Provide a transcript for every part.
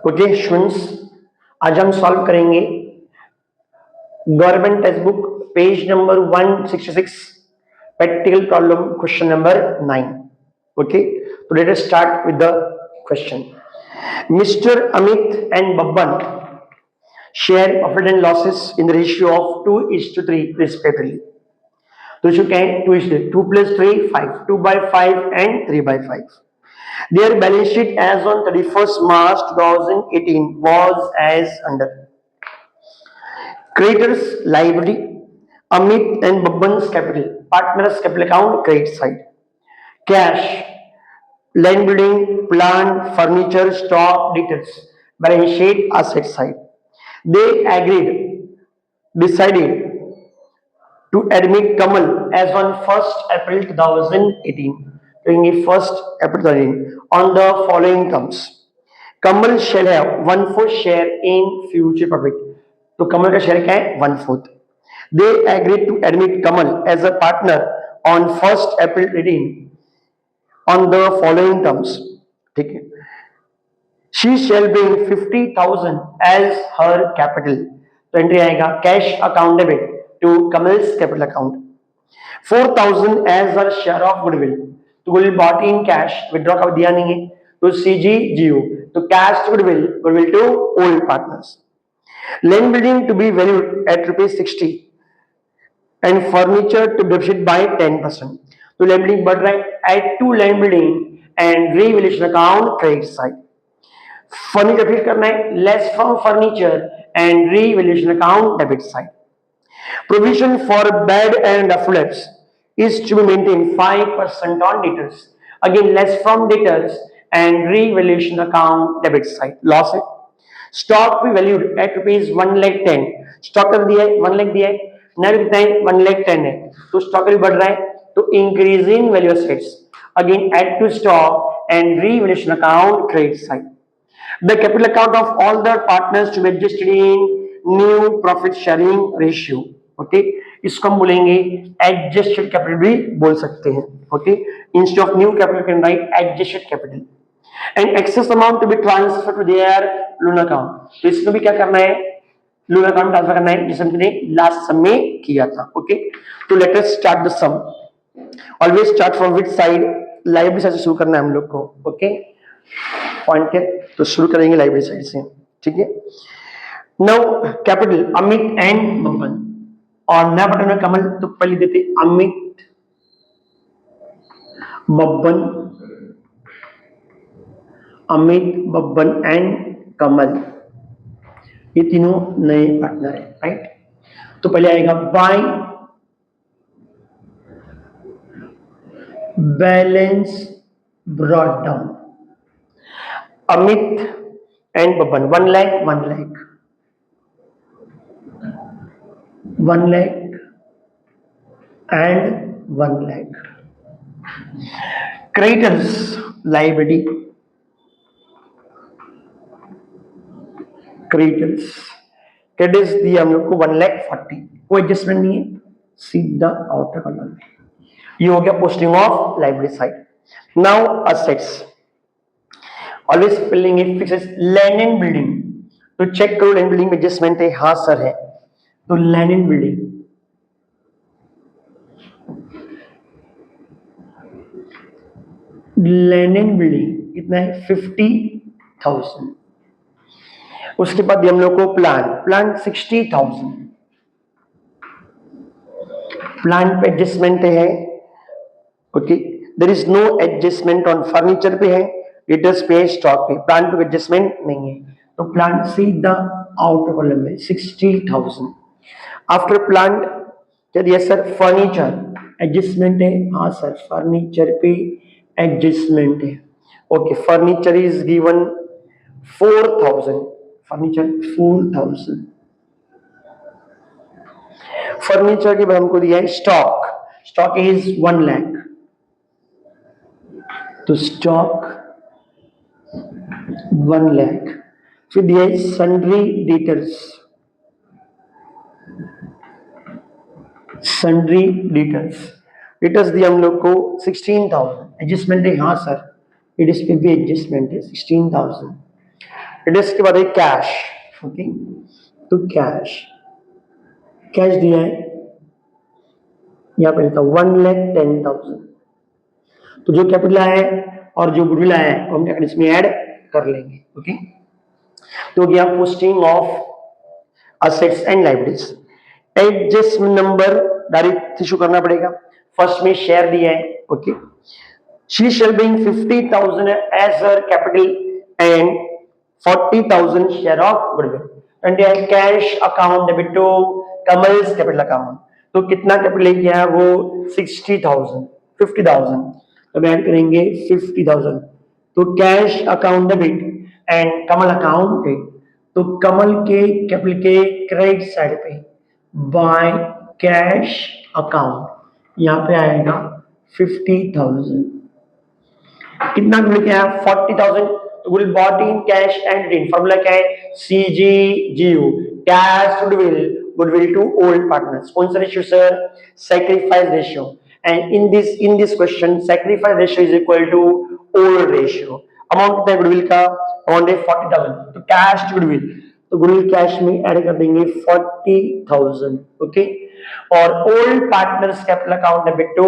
Okay students, आज हम solve करेंगे government text book page number 166 practical problem question number 9. Okay, तो let us start with the question. Mister Amit and Babban share profit and losses in the ratio of 2:3 respectively. तो ratio क्या है? 2:3. 2 plus 3 5, 2 by 5 and 3 by 5. Their balance sheet as on 31st March 2018 was as under. Creditors liability, Amit and Babban's capital, partners capital account, credit side. Cash, land building, plant, furniture, stock, debtors, balance sheet, asset side. They decided to admit Kamal as on 1st April 2018, during 1st April 2018, on the following terms. Kamal shall have 1/4 share in future profit. तो कमल का share क्या है? 1/4. They agreed to admit Kamal as a partner on 1st April 2018 on the following terms. ठीक है. She shall bring 50,000 as her capital. तो entry आएगा cash account debit to Kamal's capital account. 4,000 as her share of goodwill. तो goodwill bought in cash, withdraw का दिया नहीं है तो CGGO. तो cash to goodwill to old partners. Land building to be valued at ₹60 and furniture to be depreciated by 10%. तो land building बढ़ रहा है, add to land building and revaluation account credit side. Furniture depreciate करना है, less from furniture and revaluation account debit side. Provision for bad and affluence is to be maintained 5% on debtors. Again less from debtors and revaluation account debit side. Loss है. Stock भी valued at rupees 1,10,000. Stock कर दिया है 1 लाख दिया है, net कितना है 1,10,000 है. तो स्टॉक भी बढ़ रहा है तो increase in value assets. Again add to stock and revaluation account credit side. The capital account of all the partners to be adjusted in new profit sharing ratio. Okay, इसको हम बोलेंगे एडजस्टेड कैपिटल भी बोल सकते हैं. Okay, instead of new capital can write adjusted capital. And excess amount to be transfer to their loan account. तो इसको भी क्या करना है? लोन अकाउंट ट्रांसफर करना है, जिसे हमने लास्ट सम में किया था. ओके, तो let us start the sum. Always start from which side? Liability side से शुरू करना है हम लोग को. ओके, पॉइंट है तो शुरू करेंगे लाइब्रेरी साइड से. ठीक है. Now capital Amit and Babban और नया बटन में कमल. तो पहले देते अमित बब्बन, अमित बब्बन एंड कमल, ये तीनों नए पार्टनर है. राइट. तो पहले आएगा by balance brought down. Amit and Babban 1 lakh 1 lakh 1 lakh and 1 lakh. Creditors liability, creditors credits दिए हम लोग को 1,40,000. कोई एडजस्टमेंट नहीं है, सीधा आउटर कॉलम में. ये हो गया posting of liability side. Now assets always filling in fixes. Land and building, तो चेक करो लैंड बिल्डिंग में एडजस्टमेंट है. हाँ सर है. तो लैंड एंड बिल्डिंग कितना है? 50,000. उसके बाद हम लोग को प्लान 60,000. प्लान पे एडजस्टमेंट है. Okay, there is no adjustment on furniture पे है, डेटर्स पे, स्टॉक पे. प्लान पे एडजस्टमेंट नहीं है तो प्लान सीधा आउटर कॉलम में 60,000. आफ्टर प्लान क्या दिया सर? फर्नीचर एडजस्टमेंट है. हाँ सर, फर्नीचर पे एडजस्टमेंट है. Okay, furniture is given 4,000. Furniture 4,000. Furniture के बाद हमको दिया है स्टॉक इज 1 लाख. तो स्टॉक 1 लाख. फिर दिया है सन्ड्री डेटर्स. डेटर्स दिया हम लोग को 16,000. एडजस्टमेंट है. हाँ सर, इट इज पे भी एडजस्टमेंट है 16,000. इंटरेस्ट के बाद है कैश। ओके, तो कैश दिया है यहाँ पे लिखा 1,10,000। तो जो कैपिटल आया है और जो गुडविल आया है हम इसमें ऐड कर लेंगे। ओके, तो गया posting of assets and liabilities. Adjustment number direct issue करना पड़ेगा। फर्स्ट में शेयर दिया है। ओके, she shall bring 50,000 as her capital and 40,000 share of goodwill. And cash account debit to Kamal's capital account. तो कितना कैपिटल किया है वो 60,000 50,000। तो ऐड करेंगे 50,000। तो cash account debit and Kamal account पे, तो कमल के कैपिटल के क्रेडिट साइड पे बाय कैश अकाउंट यहाँ पे आएगा 50,000। कितना गुड क्या है 40,000। तो good bought in cash and retain. Formula क्या है CGGU, cash goodwill to old partners. कौन सा ratio sir? Sacrifice ratio. And in this question sacrifice ratio is equal to old ratio. Amount कितना है गुडविल का? अमाउंट है 40,000। तो cash to goodwill, तो गुडविल कैश में ऐड कर देंगे 40,000। ओके, और old partners capital account debit to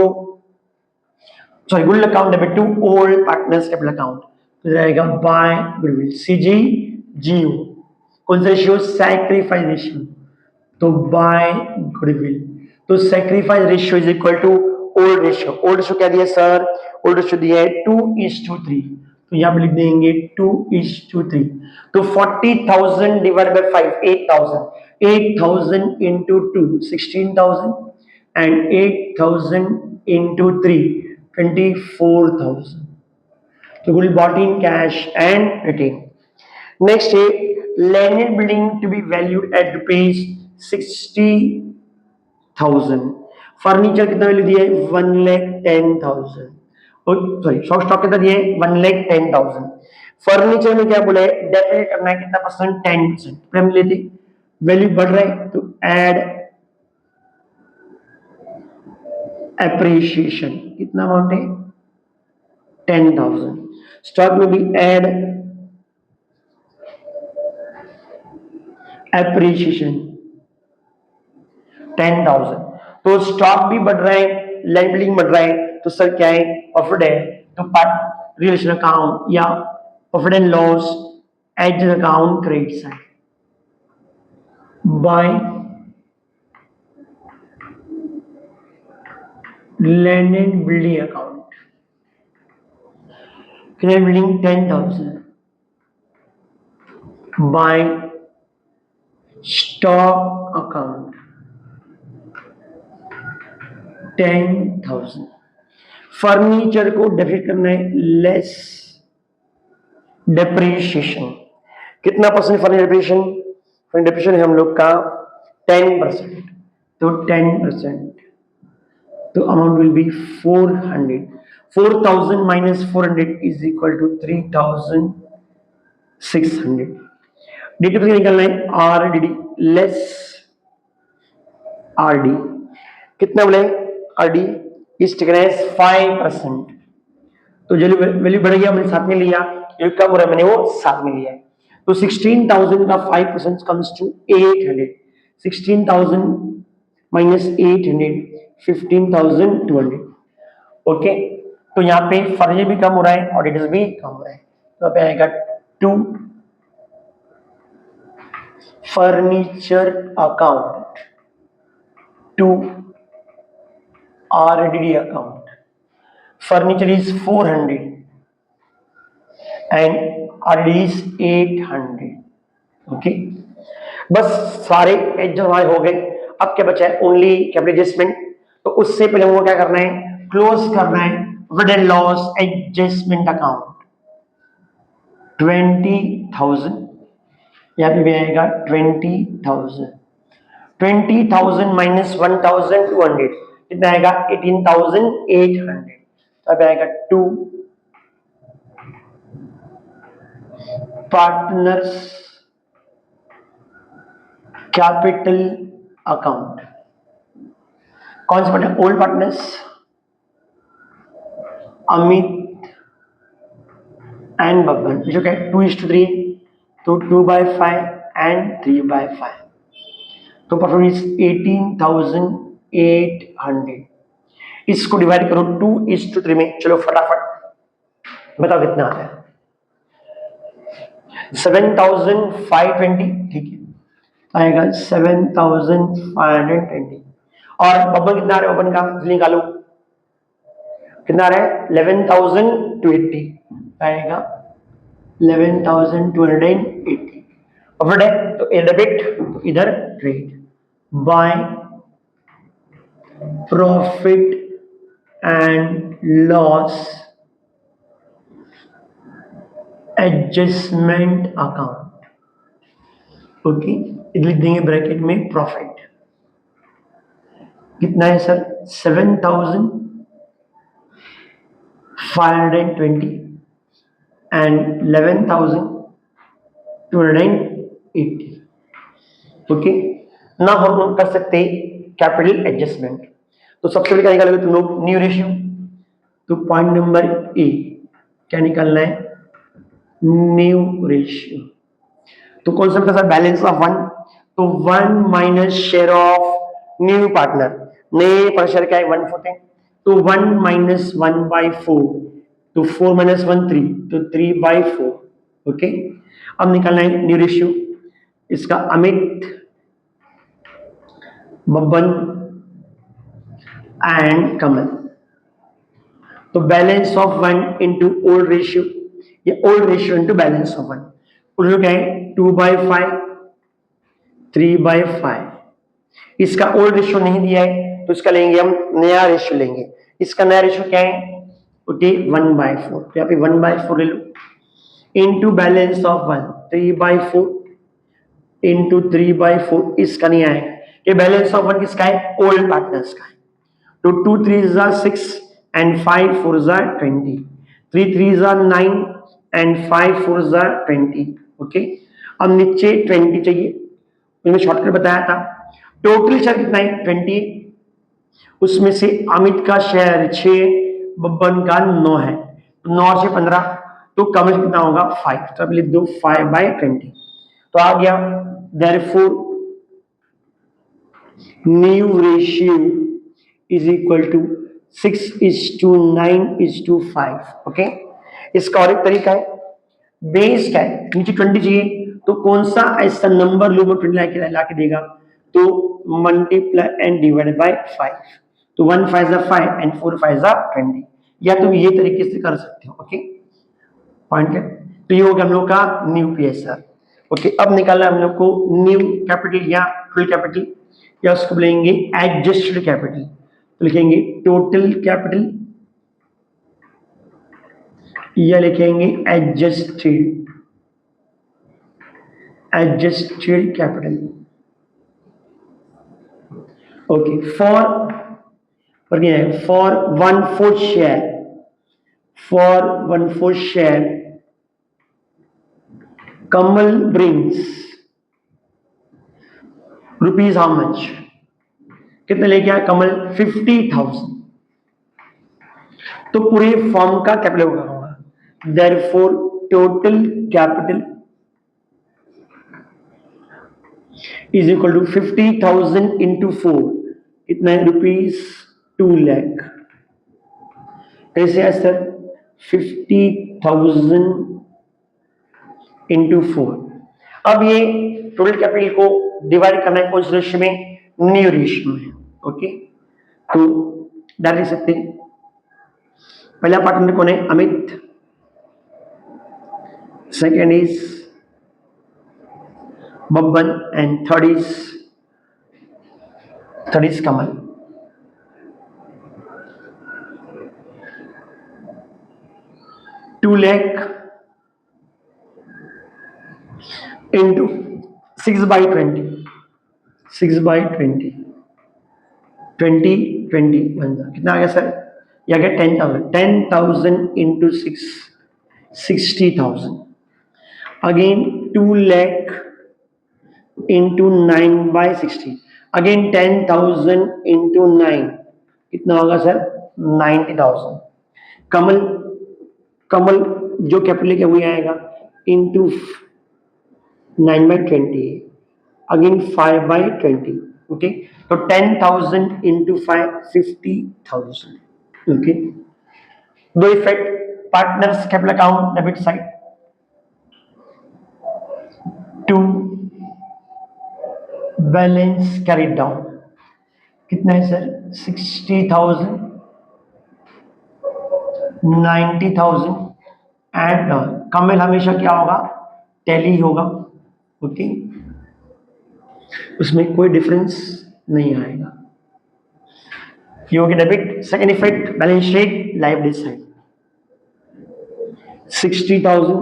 goodwill account debit to old partners capital account. तो जाएगा बाय गुडविल CGGU। कौन सा रेशियो? Sacrifice ratio. तो बाय गुडविल, तो sacrifice ratio is equal to old ratio. Old ratio क्या दिया sir? Old ratio दिया है 2:3। तो यहाँ पे लिख देंगे 2:3। तो 40,000 divide by 5 8,000। 8,000 into 2 16,000 and 8,000 into 3 24,000. So we will bought in cash and retain. Next है land and building to be valued at rupees 60,000. Furniture कितना वैल्यू दिया है? 1,10,000। सॉरी, स्टॉक कितना दिया है? 1,10,000। फर्नीचर में क्या बोला है? डेप्रिसिएट करना है कितना परसेंट? 10%। हम लेते वैल्यू बढ़ रहा है तो ऐड एप्रिसिएशन। कितना अमाउंट है? 10,000। स्टॉक में भी ऐड एप्रिसिएशन 10,000। तो स्टॉक भी बढ़ रहा है, लाइबिलिटी बढ़ रहा है, तो सर क्या है? प्रॉफिट है। तो पार्ट रिलेशन अकाउंट या profit and loss adjust account credit side by land and building account. Land building 10,000 by stock account 10,000। Furniture को डेबिट करना है लेस डेप्रिसिएशन। कितना percent furniture depreciation? Furniture depreciation है हम लोग का 10%। तो 10%, तो amount will be 400। 4,000 minus 400 is equal to 3,600। D निकलना है RDD लेस RD। कितना बोले? RD इस टिकना है 5%। तो जो वैल्यू बढ़ गया मैंने साथ में लिया, जो कम हो रहा है मैंने वो साथ में लिया है। तो 16,000 का 5% कम्स टू 800। 16,000 minus 800 15,200। ओके, तो यहाँ पे फर्नीचर भी कम हो रहा है और डिटेल्स भी कम हो रहा है। तो यहाँ पे आएगा 2 furniture account 2 RDD account. Furniture is 400 and RDD is 800। Okay, बस सारे एडजस्ट हमारे हो गए। अब क्या बचा है? Only capital adjustment. तो उससे पहले हमको क्या करना है? क्लोज करना है profit and loss adjustment account 20,000। यहाँ पे भी आएगा 20,000। 20,000 माइनस 1,200 कितना आएगा? 18,800। तब आएगा 2 पार्टनर्स कैपिटल अकाउंट। कौन से partner? Old partners Amit and Babban. जो क्या 2:3 तो 2/5 एंड 3/5, तो परफॉर्मेंस 18,800। इसको डिवाइड करो 2:3 में, चलो फटाफट बताओ कितना आता है। 7,520, ठीक है, आएगा 7,520। और बबन कितना आ रहा है, बबन का निकालो, कितना आ रहा है 11,280, आएगा 11,280। प्रॉफिट है तो डेबिट, तो इधर trade by profit and loss adjustment account. Okay, लिख देंगे ब्रैकेट में प्रॉफिट, कितना है सर 7,520 एंड 11,280। ओके, ना हम कर सकते कैपिटल एडजस्टमेंट, तो सबसे पहले क्या निकालोगे तुम लोग, न्यू रेशियो। तो पॉइंट नंबर ए क्या निकालना है, न्यू रेशियो। तो कौन सा सर, बैलेंस ऑफ 1, तो 1 minus share of new partner, नए पार्टनर क्या है 1/4 है, तो 1 माइनस 1/4, तो 4 माइनस 1 3, तो 3/4। ओके, अब निकालना है न्यू रेशियो, इसका अमित, बब्बन एंड कमल। तो balance of 1 into old ratio, ये old ratio into balance of 1, old क्या है 2/5, 3/5। इसका ओल्ड रेशियो नहीं दिया है तो इसका लेंगे हम नया रेशियो लेंगे, इसका नया रेशियो क्या है, ओके 1/4, तो यहाँ पे 1/4 ले लो, इंटू बैलेंस ऑफ 1 3/4 इंटू 3/4, इसका नहीं आएगा, ये बैलेंस ऑफ 1 किसका है, ओल्ड पार्टनर्स का है। तो 2 3s are 6 and 5 4s are 20, 3 3s are 9 and 5 4s are 20। Okay, अब नीचे 20 चाहिए, मैंने शॉर्टकट बताया था। टोटल शेयर कितना है 20, उसमें से अमित का शेयर 6, बब्बन का 9 है, 9 से 15, तो कम कितना होगा 5, तो अब लिख दो 5/20। तो आ गया therefore new ratio is equal to 6:9:5। Okay, इसका और एक तरीका है, बेस क्या है, नीचे 20 चाहिए, तो कौन सा ऐसा नंबर लो 20 ला के देगा, तो मल्टीप्लाई एंड डिवाइड बाय 5, तो 1 5 5 एंड 4 5 20, या तुम ये तरीके से कर सकते हो। ओके, पॉइंट है, तो ये हो गया हम लोग का न्यू पीएसआर। ओके, अब निकालना हम लोग को न्यू कैपिटल या फुल कैपिटल, या उसको बोलेंगे एडजस्टेड कैपिटल, तो लिखेंगे टोटल कैपिटल या लिखेंगे adjusted capital. Okay, for 1/4 share, for 1/4 share Kamal brings rupees how much, कितने लेके आया कमल 50,000, तो पूरे फॉर्म का कैपिटल होगा, therefore total capital is equal to 50,000 into 4, कितना है ₹2 लाख। कैसे है सर, 50,000 इंटू 4। अब ये टोटल कैपिटल को डिवाइड करना है कौन से रेशियो में, न्यू रेशियो में। ओके, तो डाल दे सकते हैं, पहला पार्टनर कौन है, Amit, second is Babban and third is Kamal. $2 lakh into 6/20, 6/20, 20 कितना आ गया सर, या गया 10,000, 10,000 into 6 60,000, again 2 lakh into 9/60, again 10,000 into 9, कितना होगा सर 90,000। कमल जो कैपिटल के हुए आएगा into 9/20, again 5/20. Okay, so 10,000 into 5, 50,000. Okay, दो effect, partners capital account debit side, to balance carried down, कितना है सर? 60,000, 90,000 एंड कमल हमेशा क्या होगा? टैली होगा। ओके, उसमें कोई डिफरेंस नहीं आएगा। ये हो गया debit. Second effect, balance sheet liability side, 60,000,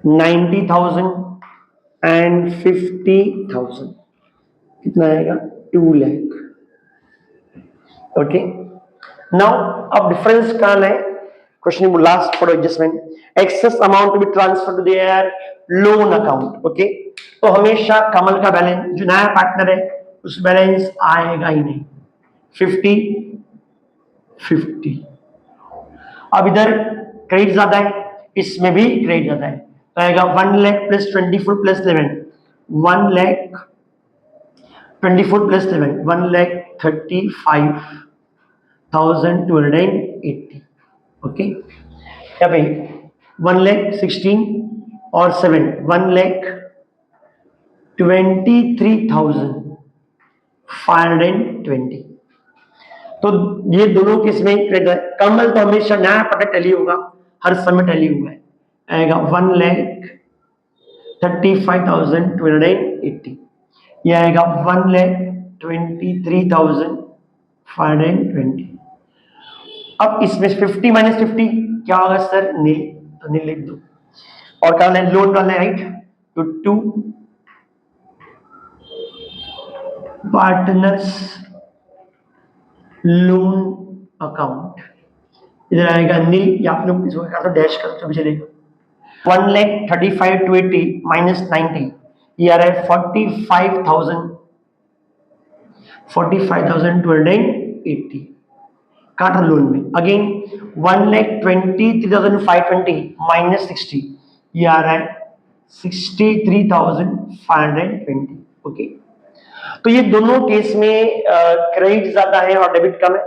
90,000 and 50,000, कितना आएगा? 2 लाख। ओके, नाउ अब डिफरेंस कहाँ है? Question last for adjustment, excess amount to be transfer to their loan account. Okay, तो हमेशा कमल का बैलेंस, जो नया पार्टनर है, उस बैलेंस आएगा ही नहीं। 50, 50। अब इधर क्रेडिट ज्यादा है, इसमें भी क्रेडिट ज्यादा है, तो आएगा 1 lakh plus 24 plus 11, 1 lakh 24 plus 11, 1,35,280। Okay, क्या भाई? 1,16 और 7, 1,23,520। तो ये दोनों किसमें क्रेडिट है? कमल तो हमेशा नया पता टैली होगा, हर समय टैली हुआ है, आएगा 1,35,280। ये आएगा 1,23,520। अब इसमें 50 माइनस 50 क्या होगा सर? नील, तो नील लिख दो। और क्या है? लोन डालना है, राइट? तो 2 पार्टनर्स लोन अकाउंट, इधर आएगा नील, या आप लोग इसको कर दो डैश कर दो, चलेगा। 1,35,280 माइनस 90, ये आ रहा है 45,280 काटा लोन में। अगेन 1,23,520 माइनस 60, ये आ रहा है 63,520। ओके, तो ये दोनों केस में क्रेडिट ज्यादा है और डेबिट कम है,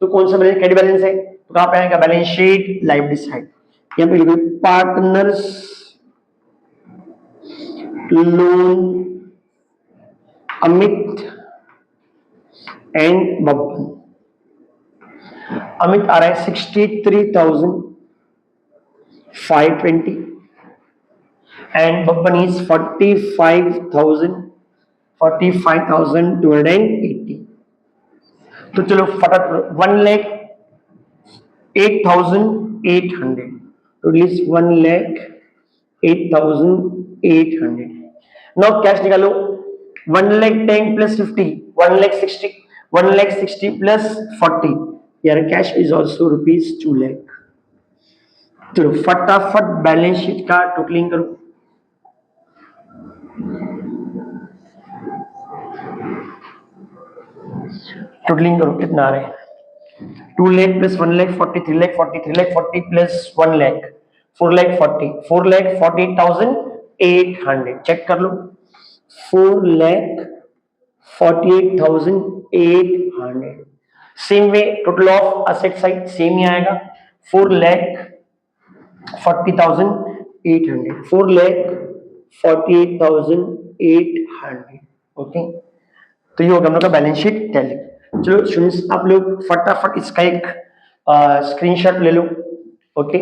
तो कौन सा बैलेंस क्रेडिट बैलेंस है? तो कहां पे आएगा? बैलेंस शीट लायबिलिटी साइड, यहाँ पे partners loan Amit and Babban. Amit आ रहा है 63,520 एंड बब्बन इज 45,280। तो चलो फटाफट 1,08,800, तो इट इज 1,08,800। नाउ कैश निकालो, 1,10 प्लस 50, 1,60, 1,60 प्लस 40, यार कैश इज ऑल्सो ₹2 लाख। चलो फटाफट बैलेंस शीट का टोटलिंग करो। टोटलिंग करो, कितना आ रहा है? 2 लाख प्लस 1 लाख 40, 3 लाख 40, 3 लाख 40 प्लस 1 लाख 4 लाख 40, 4,48,800। चेक कर लो, 4,48,800। Same way total of asset side same ही आएगा, 4,40,800, 4,48,800। ओके, तो ये होगा हम लोग का बैलेंस शीट टैली। चलो स्टूडेंट्स, आप लोग फटाफट इसका एक स्क्रीनशॉट ले लो। ओके,